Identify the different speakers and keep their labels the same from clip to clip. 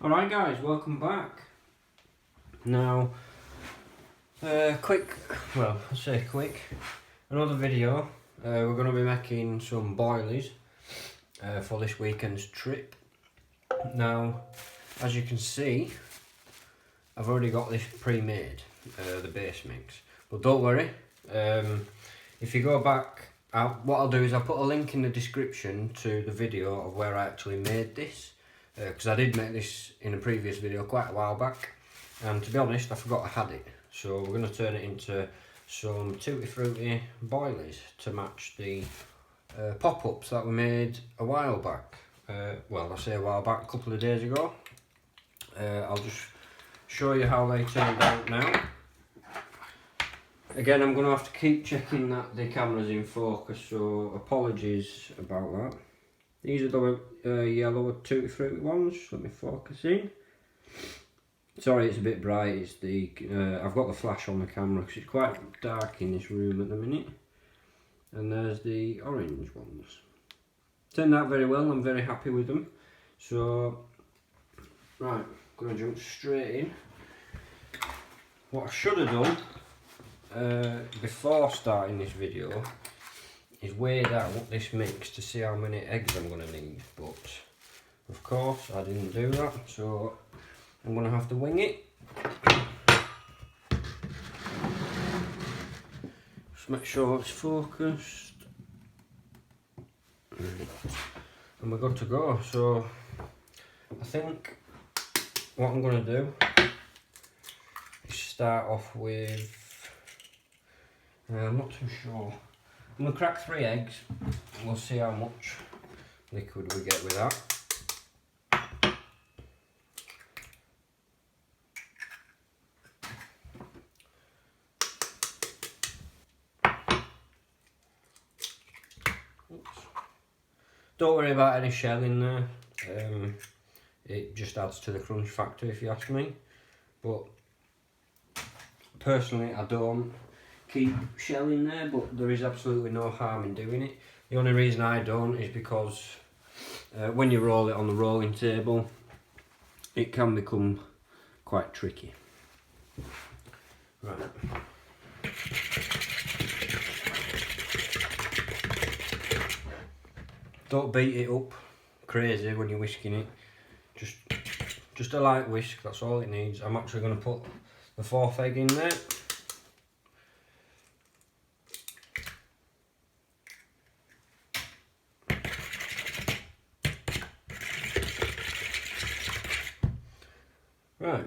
Speaker 1: Alright guys, welcome back. Now, I say quick, another video. We're going to be making some boilies for this weekend's trip. Now, as you can see, I've already got this pre-made, the base mix. But don't worry, if you go back, what I'll do is I'll put a link in the description to the video of where I actually made this. Because I did make this in a previous video quite a while back, and to be honest I forgot I had it, so we're going to turn it into some tutti frutti boilies to match the pop-ups that we made a while back. Well, I say a while back, a couple of days ago. I'll just show you how they turned out now. Again, I'm going to have to keep checking that the camera's in focus, so apologies about that. These are the yellow tutti frutti ones. Let me focus in. Sorry, it's a bit bright. It's the I've got the flash on the camera because it's quite dark in this room at the minute. And there's the orange ones. Turned out very well. I'm very happy with them. So, right, I'm gonna jump straight in. What I should have done before starting this video is weighed out this mix to see how many eggs I'm going to need, but of course I didn't do that, so I'm going to have to wing it. Just make sure it's focused and we're good to go. So I think what I'm going to do is start off with, I'm not too sure. I'm going to crack 3 eggs and we'll see how much liquid we get with that. Oops. Don't worry about any shell in there, it just adds to the crunch factor if you ask me, but personally I don't keep shell in there, but there is absolutely no harm in doing it. The only reason I don't is because when you roll it on the rolling table it can become quite tricky. Right. Don't beat it up crazy when you're whisking it, just a light whisk, that's all it needs. I'm actually going to put the 4th egg in there. Right,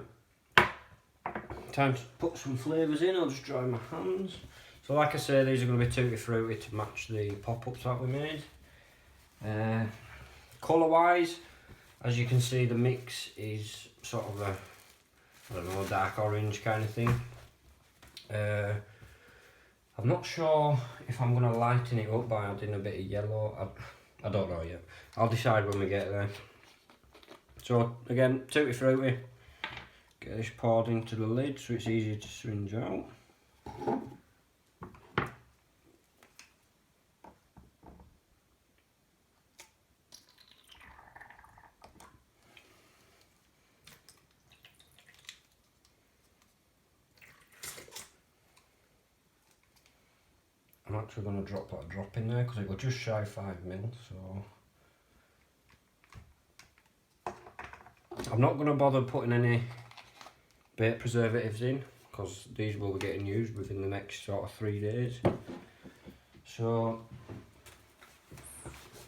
Speaker 1: time to put some flavours in. I'll just dry my hands. So like I say, these are going to be tutti frutti to match the pop-ups that we made. Colour wise, as you can see, the mix is sort of a, I don't know, dark orange kind of thing. I'm not sure if I'm going to lighten it up by adding a bit of yellow. I don't know yet. I'll decide when we get there. So again, tutti frutti. Get this poured into the lid so it's easier to syringe out. I'm actually going to drop that drop in there because it was just shy 5 mil, so I'm not going to bother putting any bait preservatives in because these will be getting used within the next sort of 3 days, so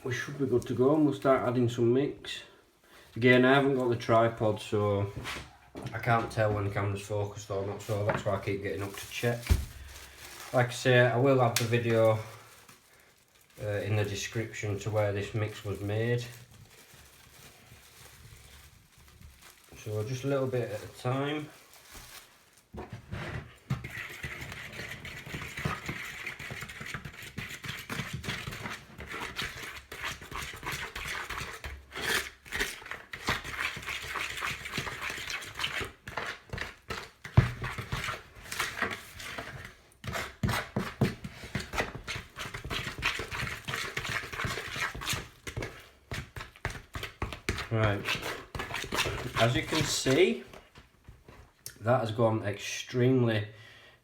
Speaker 1: we should be good to go, and we'll start adding some mix. Again, I haven't got the tripod, so I can't tell when the camera's focused or not, so that's why I keep getting up to check. Like I say, I will add the video in the description to where this mix was made. So just a little bit at a time. Right, as you can see, that has gone extremely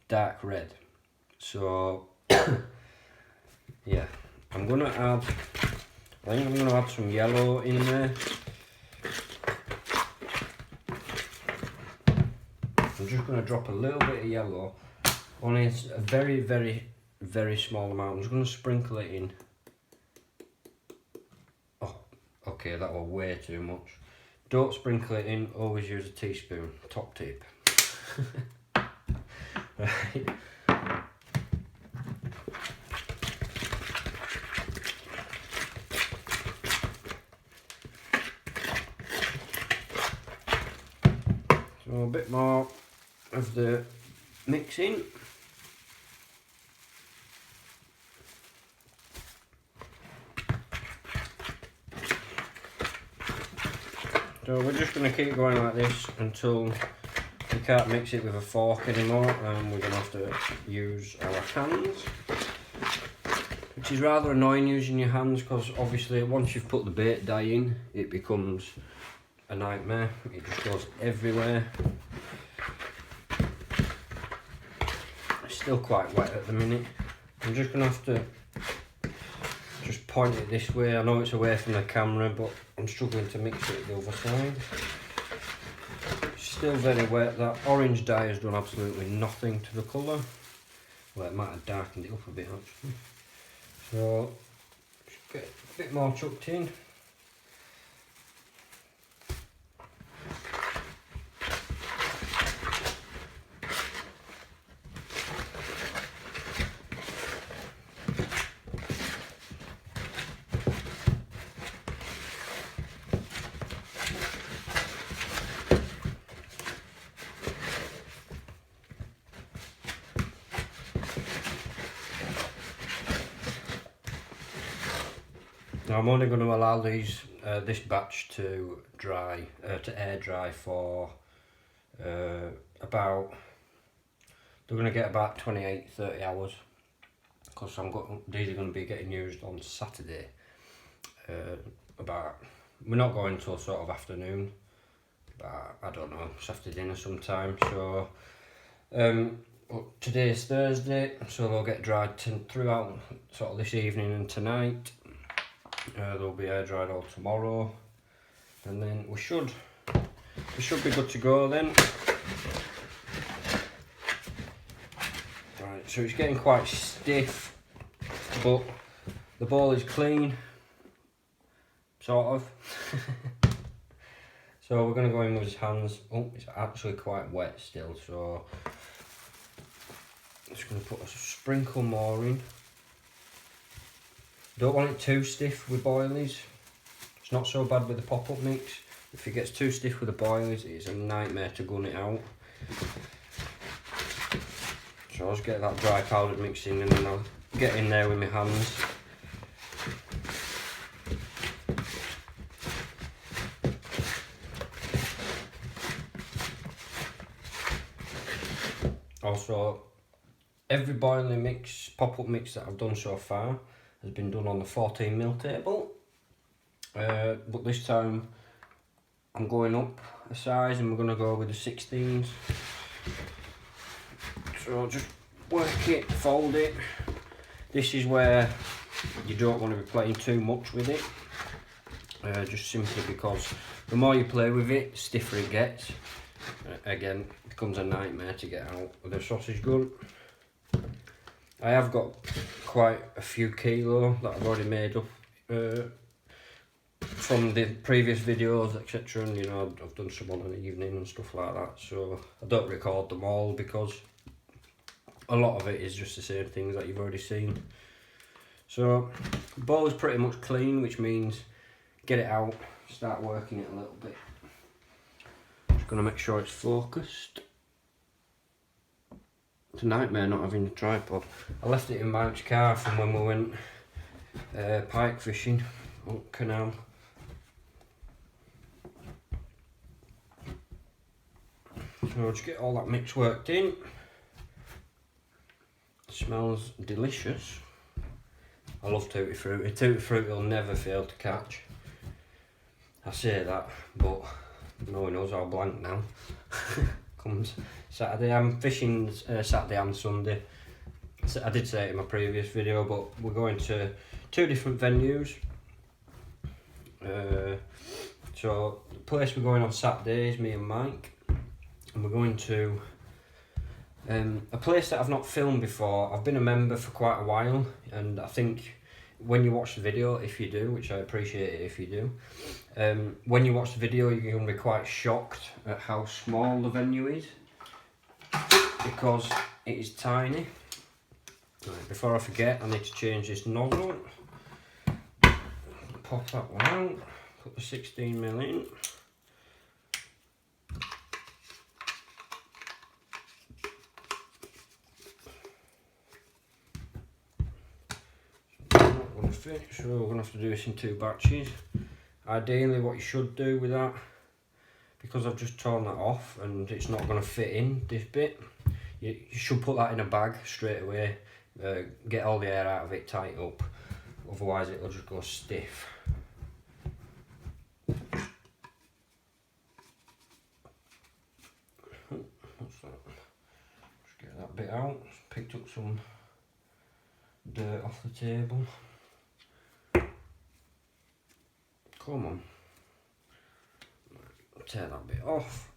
Speaker 1: dark red. So yeah, I think I'm gonna add some yellow in there. I'm just gonna drop a little bit of yellow, only it's a very, very, very small amount. I'm just gonna sprinkle it in. Oh, okay, that was way too much. Don't sprinkle it in, always use a teaspoon, top tip. Right. So a bit more of the mixing. So we're just going to keep going like this until we can't mix it with a fork anymore, and we're going to have to use our hands, which is rather annoying using your hands, because obviously once you've put the bait dye in, it becomes a nightmare. It just goes everywhere. It's still quite wet at the minute. I'm just going to have to just point it this way. I know it's away from the camera, but I'm struggling to mix it the other side. It's still very wet. That orange dye has done absolutely nothing to the colour. Well, it might have darkened it up a bit actually. So, just get a bit more chucked in. Now I'm only going to allow these this batch to dry, to air dry for about, they're going to get about 28-30 hours, because these are going to be getting used on Saturday. We're not going till sort of afternoon, but I don't know, it's after dinner sometime. So today's Thursday, so they'll get dried throughout sort of this evening and tonight. They'll be air dried all tomorrow, and then we should be good to go then. Right, so it's getting quite stiff, but the ball is clean, sort of. So we're going to go in with his hands. Oh, it's actually quite wet still, so I'm just going to put a sprinkle more in. Don't want it too stiff with boilies. It's not so bad with the pop-up mix. If it gets too stiff with the boilies, it's a nightmare to gun it out. So I'll just get that dry powdered mix in, and then I'll get in there with my hands. Also, every boiling mix, pop-up mix that I've done so far has been done on the 14mm table, but this time I'm going up a size and we're going to go with the 16s. So just work it, fold it. This is where you don't want to be playing too much with it, just simply because the more you play with it, the stiffer it gets. Again, it becomes a nightmare to get out with a sausage gun. I have got quite a few kilo that I've already made up from the previous videos, etc. And you know, I've done some on an evening and stuff like that, so I don't record them all because a lot of it is just the same things that you've already seen. So the ball is pretty much clean, which means get it out, start working it a little bit. Just going to make sure it's focused. It's a nightmare not having a tripod. I left it in Mike's car from when we went pike fishing on canal. So I'll just get all that mix worked in. It smells delicious. I love Tutti Frutti. Tutti Frutti will never fail to catch. I say that, but no one knows how blank now. Comes Saturday. I'm fishing Saturday and Sunday. I did say it in my previous video, but we're going to 2 different venues. So the place we're going on Saturday is me and Mike, and we're going to a place that I've not filmed before. I've been a member for quite a while, and I think when you watch the video, if you do, which I appreciate it if you do, when you watch the video you're going to be quite shocked at how small the venue is, because it is tiny. Right, before I forget, I need to change this nozzle. Pop that one out, put the 16mm in. So we're going to have to do this in 2 batches. Ideally what you should do with that, because I've just torn that off and it's not going to fit in this bit, you should put that in a bag straight away, get all the air out of it, tight up, otherwise it'll just go stiff. What's that? Just get that bit out. Picked up some dirt off the table. Come on. Tear that bit off.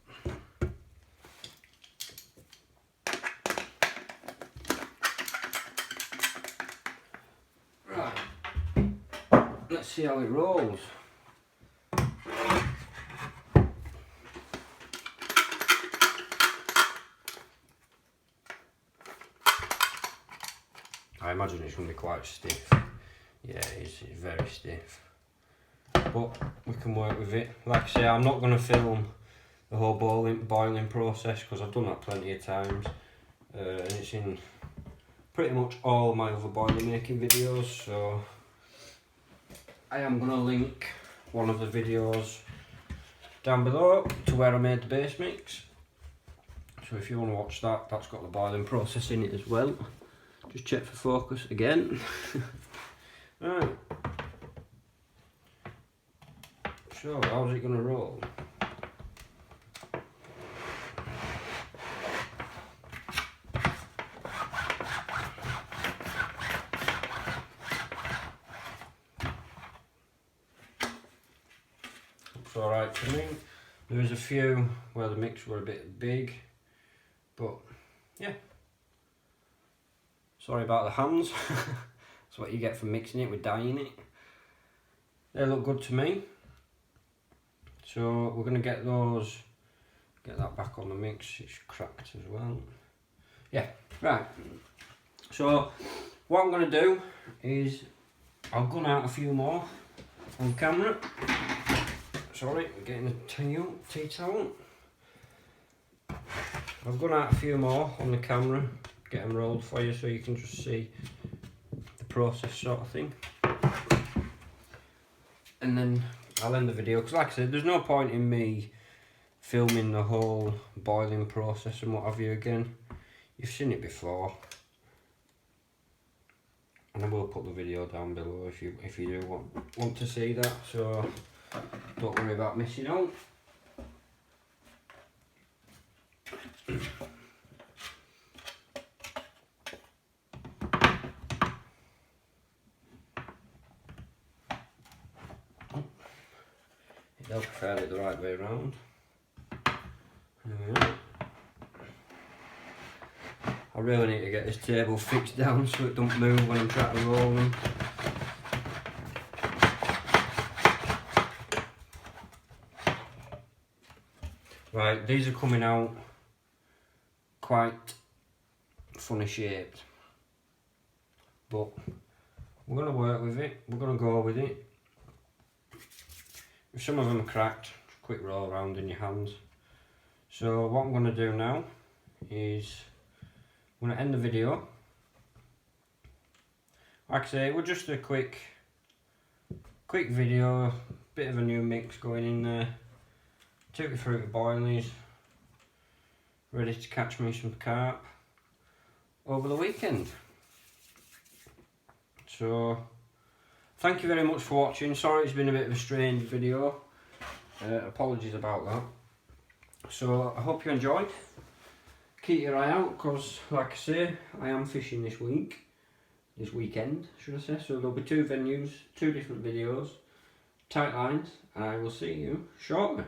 Speaker 1: Right. Let's see how it rolls. I imagine it's going to be quite stiff. Yeah, it's very stiff. But we can work with it. Like I say, I'm not going to film the whole boiling process because I've done that plenty of times. And it's in pretty much all my other boiling making videos. So I am going to link one of the videos down below to where I made the base mix. So if you want to watch that, that's got the boiling process in it as well. Just check for focus again. Right. So, how's it going to roll? Looks alright to me. There was a few where the mix were a bit big, but yeah. Sorry about the hands. That's what you get for mixing it with dyeing it. They look good to me. So we're going to get that back on the mix. It's cracked as well. Yeah, right. So what I'm going to do is I'll gun out a few more on camera. Sorry, I'm getting a tea towel. I've gone out a few more on the camera, get them rolled for you so you can just see the process sort of thing. And then I'll end the video, because like I said, there's no point in me filming the whole boiling process and what have you again. You've seen it before. And I will put the video down below if you do want to see that, so don't worry about missing out. They'll prefer it the right way around. I really need to get this table fixed down so it don't move when I'm trying to roll them. Right, these are coming out quite funny shaped, but we're going to work with it, we're going to go with it. If some of them are cracked, just quick roll around in your hands. So what I'm going to do now is I'm going to end the video. Like I say, we're just a quick video, bit of a new mix going in there. Tutti Frutti boilies, ready to catch me some carp over the weekend. So thank you very much for watching. Sorry it's been a bit of a strange video. Apologies about that. So I hope you enjoyed. Keep your eye out, because like I say, I am fishing this weekend should I say, so there'll be 2 venues, 2 different videos, tight lines, and I will see you shortly.